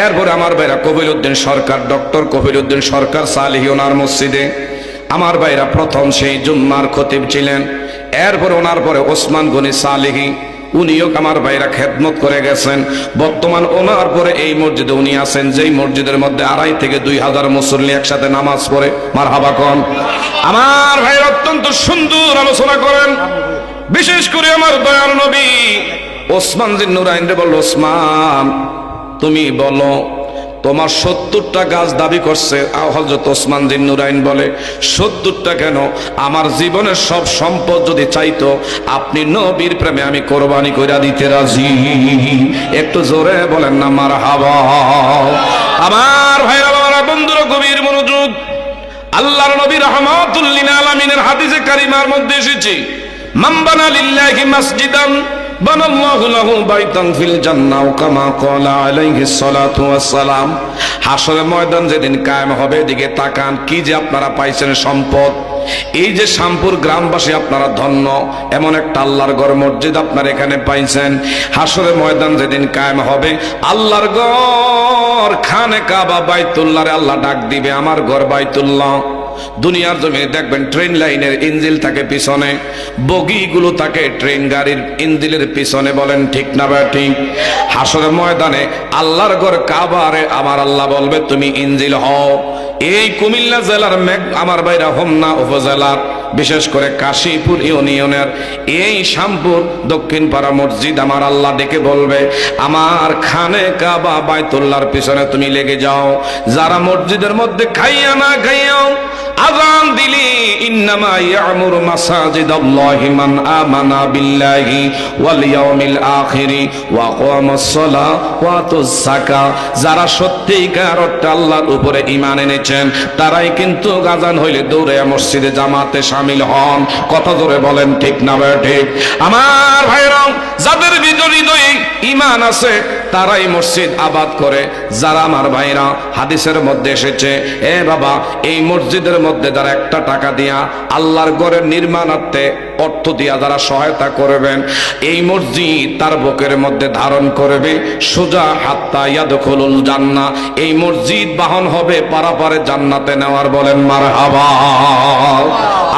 এরপরে আমার ভাইরা কবির উদ্দিন সরকার, ডক্টর কবির উদ্দিন সরকার সালেহী ওনার মসজিদে আমার ভাইরা প্রথম সেই জুম্মার খতিব ছিলেন। এরপরে ওনার পরে ওসমান গনি সালেহী, উনিও আমার ভাইরা খেদমত করে গেছেন। বর্তমান ওনার পরে এই মসজিদে উনি আছেন, যেই মসজিদের মধ্যে 2,500 থেকে 2,000 মুসল্লি একসাথে নামাজ পড়ে। মারহাবা কোন। আমার ভাই অত্যন্ত সুন্দর আলোচনা করেন, বিশেষ করে আমার দয়াল নবী ওসমান জিন্নুরাইন রে বলল, ওসমান তুমি বলো তোমার 70টা গাছ দাবি করছে। হযরত ওসমান জিন্নুরাইন বলে 70টা কেন, আমার জীবনের সব সম্পদ যদি চাইতো আপনি নবীর প্রেমে আমি কোরবানি কইরা দিতে রাজি। একটু জোরে বলেন না মারহাবা। আমার ভাইরা বাবারা বন্ধুরা গভীর মনোযোগ, আল্লাহর নবী রাহমাতুল লিল আলামিনের হাদিসে কারিমার মধ্যে এসেছে, মান বানা লিল্লাহি মাসজিদান বানাল্লাহু লাহু বাইতান ফিল জান্নাহ কামা ক্বালা আলাইহিস সালাতু ওয়াস সালাম। হাশরের ময়দান যেদিন কায়েম হবে, এদিকে তাকান, কি যে আপনারা পাইছেন সম্পদ। এই যে শামপুর গ্রামবাসী আপনারা ধন্য, এমন একটা আল্লাহর ঘর মসজিদ আপনারা এখানে পাইছেন। হাশরের ময়দান যেদিন কায়েম হবে, আল্লাহর ঘর খানে কাবা বাইতুল্লাহরে আল্লাহ ডাক দিবে, আমার ঘর বাইতুল্লাহ। দুনিয়ার জমিনে দেখবেন ট্রেন লাইনের ইঞ্জিল থাকে পিছনে, বগিগুলো থাকে ট্রেন গাড়ির ইঞ্জিলের পিছনে। বলেন ঠিক না বা ঠিক? হাশরের ময়দানে আল্লাহর ঘর কাবারে আমার আল্লাহ বলবে তুমি ইঞ্জিল হও। এই কুমিল্লা জেলার আমার ভাইরা হোমনা উপজেলার বিশেষ করে কাশীপুর ইউনিয়নের এই শামপুর দক্ষিণ পাড়া মসজিদ আমার আল্লাহ ডেকে বলবে, আমার খানে কাবা বাইতুল্লাহর পিছনে তুমি লেগে যাও। যারা মসজিদের মধ্যে খাইয়া না খাইয়াও আযান দিলি, ইন্নামা ইয়ামুরু মাসাজিদাল্লাহি মান আমানা বিল্লাহি ওয়াল ইয়াউমিল আখিরি ওয়া আকামাস সালাহ ওয়া আতাস যাকাত। যারা সত্যিকার অর্থে আল্লাহর উপরে ঈমান এনেছেন তারাই কিন্তু আযান হইলে দৌড়ে মসজিদে জামাতে শামিল হন। কথা জোরে বলেন ঠিক না ঠিক? আমার ভাইরা, যাদের হৃদয়ে ঈমান আছে তারাই মসজিদ আবাদ করে। যারা আমার ভাইরা হাদিসের মধ্যে এসেছে, এ বাবা এই মসজিদের মধ্যে যারা একটা টাকা দিয়া আল্লাহর ঘরের নির্মাণার্থে অর্থ দিয়া যারা সহায়তা করবেন, এই মসজিদ তার বুকের মধ্যে ধারণ করবে সোজা হাত্তা ইয়াদখুলুল জান্নাহ। এই মসজিদ বাহন হবে পারাপারে জান্নাতে নেওয়ার। বলেন মারহাবা।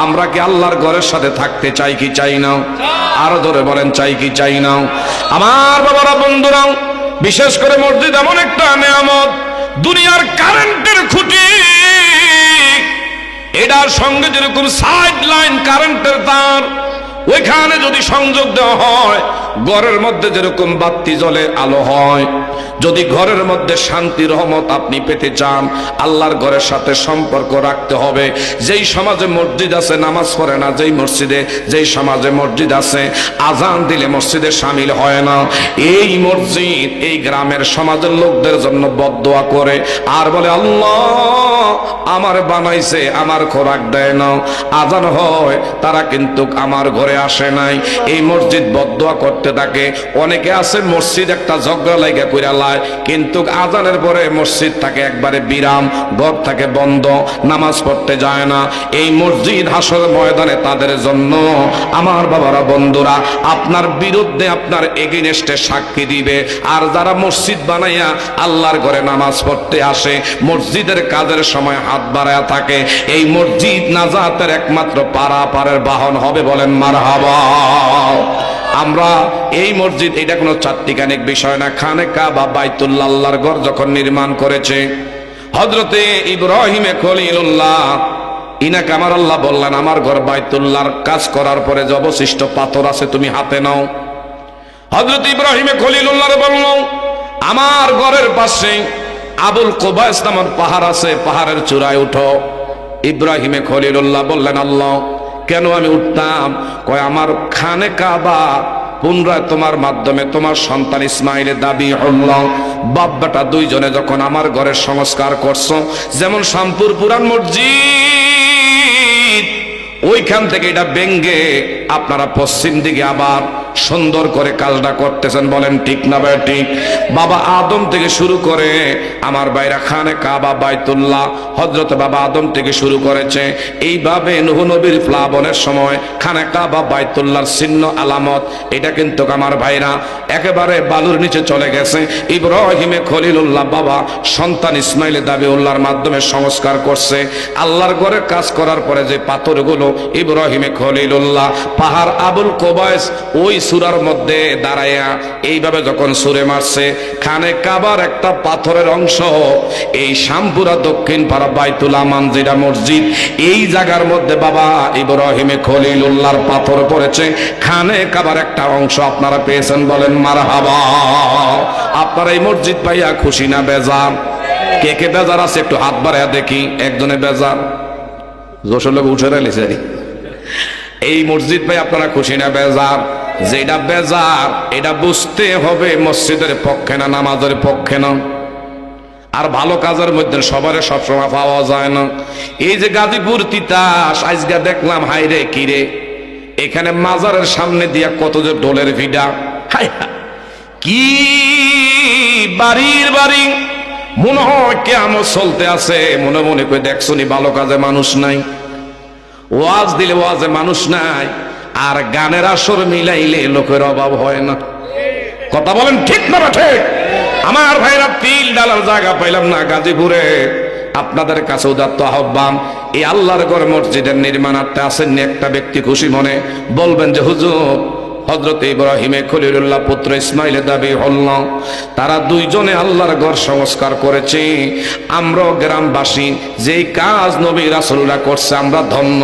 আমরা কি আল্লাহর ঘরের সাথে থাকতে চাই কি চাই না? আরো ধরে বলেন চাই কি চাই না? আমার বাবারা বন্ধুরা, বিশেষ করে মসজিদ এমন একটা নেয়ামত, দুনিয়ার কারেন্টের খুঁটি এটার সঙ্গে যেরকম সাইড লাইন কারেন্টের তার, ওইখানে যদি সংযোগ দেওয়া হয় ঘরের মধ্যে যেরকম বাতি জ্বলে আলো হয়। যদি ঘরের মধ্যে শান্তি রহমত আপনি পেতে চান, আল্লাহর ঘরের সাথে সম্পর্ক রাখতে হবে। যেই সমাজে মসজিদ আছে নামাজ পড়ে না, যেই সমাজে মসজিদ আছে আজান দিলে মসজিদে শামিল হয় না, এই মসজিদ এই গ্রামের সমাজের লোকদের জন্য বদদোয়া করে আর বলে আল্লাহ আমার বানাইছে, আমার খোরাক দেয় না। আজান হয় তারা কিন্তু আমার ঘরে আসে নাই, এই মসজিদ বদদোয়া করতে থাকে। অনেকে আছে মসজিদ একটা ঝগড়া লাগা কইরা লায়, কিন্তু আজানের পরে মসজিদ থাকে একবারে বিরাম, ঘর থাকে বন্ধ, নামাজ পড়তে যায় না। এই মসজিদ হাসর ময়দানে তাদের জন্য আমার বাবারা বন্ধুরা আপনার বিরুদ্ধে আপনার এগেইনস্টে সাক্ষী দিবে। আর যারা মসজিদ বানাইয়া আল্লাহর ঘরে নামাজ পড়তে আসে, মসজিদের কাজের সময় হাত বাড়ায়া থাকে, এই মসজিদ নাজাতের একমাত্র পারাপারের বাহন হবে। বলেন মারহাবা। আমরা এই মসজিদ, এটা কোনো চাত্তিকানিক বিষয় না। খানে কাবা বাইতুল্লাহ আল্লাহর ঘর যখন নির্মাণ করেছে হযরতে ইব্রাহিমে খলিলুল্লাহ, ইনাকে আমার আল্লাহ বললেন আমার ঘর বাইতুল্লাহর কাজ করার পরে যে অবশিষ্ট পাথর আছে তুমি হাতে নাও। হযরত ইব্রাহিমে খলিলুল্লাহর বলল আমার ঘরের পাশে আবুল কুবাইস নামের পাহাড় আছে, পাহাড়ের চূড়ায় উঠো। ইব্রাহিমে খলিলুল্লাহ বললেন আল্লাহ কেন আমি উঠতাম? কয় আমার খানে কাবা পুনরায় তোমার মাধ্যমে তোমার সন্তান ইসমাইলের দাবি হল। বাপ বেটা দুইজনে যখন আমার ঘরের সংস্কার করছো, যেমন শামপুর পুরান মসজিদ ওইখান থেকে এটা ভেঙ্গে আপনারা পশ্চিম দিকে আবার সুন্দর করে কাজটা করতেছেন। বলেন ঠিক না ভাই? ঠিক। বাবা আদম থেকে শুরু করে আমার বাইরা খানে কাবা বাইতুল্লাহ হযরত বাবা আদম থেকে শুরু করেছে। এইভাবে নূহ নবীর প্লাবনের সময় খানে কাবা বাইতুল্লাহর চিহ্ন আলামত এটা কিন্তু আমার ভাইরা একেবারে বালুর নিচে চলে গেছে। ইব্রাহিমে খলিলুল্লাহ বাবা সন্তান ইসমাইলে দাবিউল্লাহর মাধ্যমে সংস্কার করছে। আল্লাহর ঘরে কাজ করার পরে যে পাথরগুলো ইব্রাহিমে খলিলুল্লাহ পাহাড় আবুল কুবাইস ওই সূরার মধ্যে দাঁড়ায়া এইভাবে যখন সূরে মারছে, খানে কাবার একটা পাথরের অংশ এই শামপুরা দক্ষিণ পাড়া বাইতুল আমান যেটা মসজিদ, এই জায়গার মধ্যে বাবা ইব্রাহিমে খলিলুল্লাহর পাথর পড়েছে। খানে কাবার একটা অংশ আপনারা পেয়েছেন। বলেন মারহাবা। আপনারা এই মসজিদ পাইয়া খুশি না বেজার? কে কে বেজার আছে একটু হাত বাড়াইয়া দেখি। একজনে বেজার, যশোর লোক উঠে রাইছে। এই মসজিদ ভাই আপনারা খুশি না বেজার? যেটা বেজার এটা বুঝতে হবে মসজিদের পক্ষে না নামাজের পক্ষে না। আর ভালো কাজের মধ্যে সবার সবসময় পাওয়া যায় না। এই যে গাজীপুর তিতাস আজকে দেখলাম, হাইরে কিরে এখানে মাজারের সামনে দিয়া কত যে ঢোলের ভিড়া, কি বাড়ির বাড়ি মনে হয় কিয়ামত চলতে আছে। মনে মনে করে দেখছনি ভালো কাজে মানুষ নাই, ওয়াজ দিলে ওয়াজে মানুষ নাই, আর গানের আসর মিলাইলে লোকের অভাব হয় না। কথা বলেন ঠিক না ঠিক? আমার ভাইরা তিল ডালার জায়গা পাইলাম না গাজীপুরে। আপনাদের কাছে উদাত্ত আহ্বান, এই আল্লাহর ঘর মসজিদের নির্মাণার্থে আসেননি একটা ব্যক্তি খুশি মনে বলবেন যে হুজুর হযরত ইব্রাহিমে খলিলুল্লাহ পুত্র ইসমাইলের দাবি হল, তারা দুইজনে আল্লাহর ঘর সংস্কার করেছে। আমরা গ্রামবাসী যেই কাজ নবী রাসূলুল্লাহ করছে আমরা ধন্য।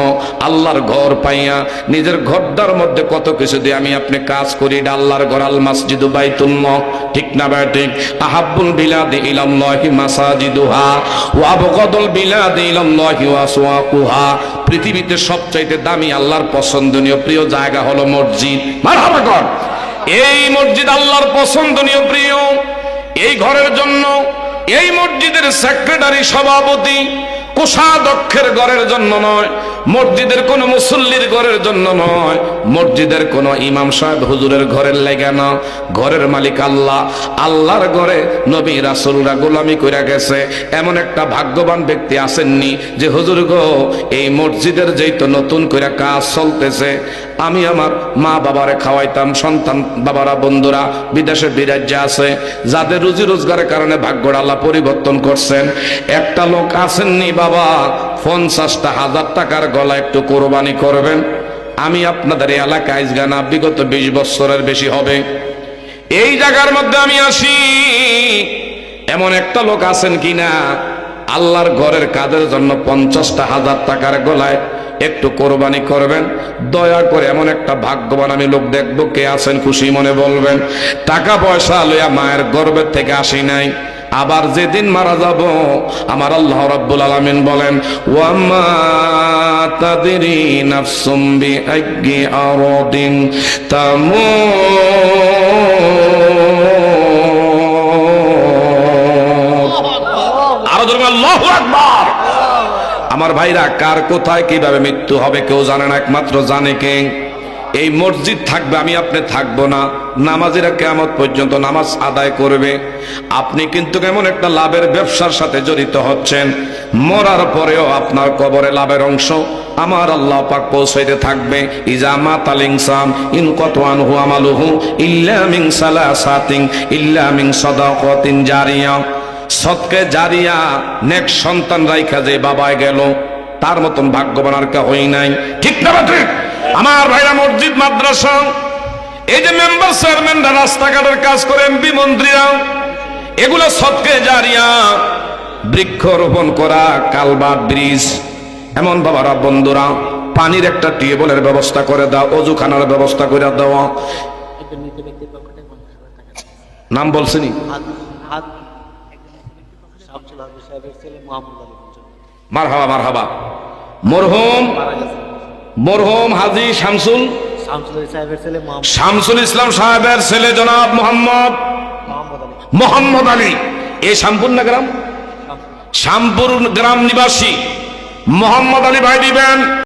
আল্লাহর ঘর পাইয়া নিজের ঘরটার মধ্যে কত কিছু দিয়ে আমি আপনি কাজ করি। আল্লাহর ঘর আল মাসজিদু বাইতুল্লাহ, ঠিক না ভাই? ঠিক। আহাব্বুল বিলাদি ইলাল্লাহি মাসাজিদুহা ওয়া আবগাদুল বিলাদি ইলাল্লাহি ওয়াসওয়াকুহা। পৃথিবীতে সবচাইতে দামি আল্লাহর পছন্দনীয় প্রিয় জায়গা হলো মসজিদ। মারহাবা কর। এই মসজিদ আল্লাহর পছন্দনীয় প্রিয়। এই ঘরের জন্য এই মসজিদের সেক্রেটারি সভাপতি কোষাধ্যক্ষের ঘরের জন্য নয়, মসজিদের কোন মুসল্লির ঘরের জন্য নয়, মসজিদের কোন ইমাম সাহেব হুজুরের ঘরের লেগে না। ঘরের মালিক আল্লাহ। আল্লাহর ঘরে নবী রাসূলরা গোলামি কইরা গেছে। এমন একটা ভাগ্যবান ব্যক্তি আসেননি যে হুজুর গো এই মসজিদের যেই তো নতুন করে কাজ চলতেছে, আমি আমার মা বাবারে খাওয়াইতাম, সন্তান বাবারা বন্ধুরা বিদেশে বিরাজ্যে আছে, যাদের রুজি রোজগারের কারণে ভাগ্যটা আল্লাহ পরিবর্তন করছেন, একটা লোক আসেননি বাবা 50,000 টাকার গলা একটু কোরবানি করবেন। আমি আপনাদের এলাকায় জানা বিগত 20 বছরের বেশি হবে এই জায়গার মধ্যে আমি আসি, এমন একটা লোক আছেন কিনা আল্লাহর ঘরের কাজের জন্য 50,000 টাকার গলায় একটু কোরবানি করবেন? দয়া করে এমন একটা ভাগ্যবান আমি লোক দেখবো, কে আছেন? খুশি মনে বলবেন। টাকা পয়সা লইয়া মায়ের গর্ভের থেকে আসি নাই, আবার যেদিন মারা যাব আমার আল্লাহ রাব্বুল আলামিন বলেন ওয়ামা তাদরি নাফসুম বিআইয়ি আরদিন তামুত। আরো জোরে আল্লাহু আকবার। আমার ভাইরা, কার কোথায় কিভাবে মৃত্যু হবে কেউ জানে না, একমাত্র জানে কে? এই মসজিদ থাকবে, আমি আপনি থাকবো না। নামাজিরা কিয়ামত পর্যন্ত নামাজ আদায় করবে। আপনি কিন্তু এমন একটা লাভের ব্যবসার সাথে জড়িত হচ্ছেন, মরার পরেও আপনার কবরে লাভের অংশ আমার আল্লাহ পাক পৌঁছাইতে থাকবে। ইজা মাতাল ইনসান ইনকাতু আনহু আমালুহু ইল্লা মিন সালাসাতিন ইল্লা মিন সাদাকাতিন জারিয়া। সদকা জারিয়া, নেক সন্তান রাইখা যে বাবায় গেল, তার মতন ভাগ্যবান আর কেউ হই নাই। ঠিক না ঠিক? আমার ভাইরা, মসজিদ মাদ্রাসা, এই যে মেম্বার চেয়ারম্যানরা রাস্তাঘাটের কাজ করে, এমপি মন্ত্রীরা, এগুলো সদকা জারিয়া। বৃক্ষরোপণ করা, কালভার্ট, ব্রিজ, এমন বাবারা বন্ধুরা পানির একটা টিউবওয়েলের ব্যবস্থা করে দাও, অজুখানার ব্যবস্থা করে দেওয়া। নাম বলছেনি? মারহাবা মারহাবা। মরহুম হাজী শামসুল ইসলাম সাহেবের ছেলে জনাব মোহাম্মদ আলী। এই শ্যামপুর গ্রাম নিবাসী মোহাম্মদ আলী ভাই দিবেন।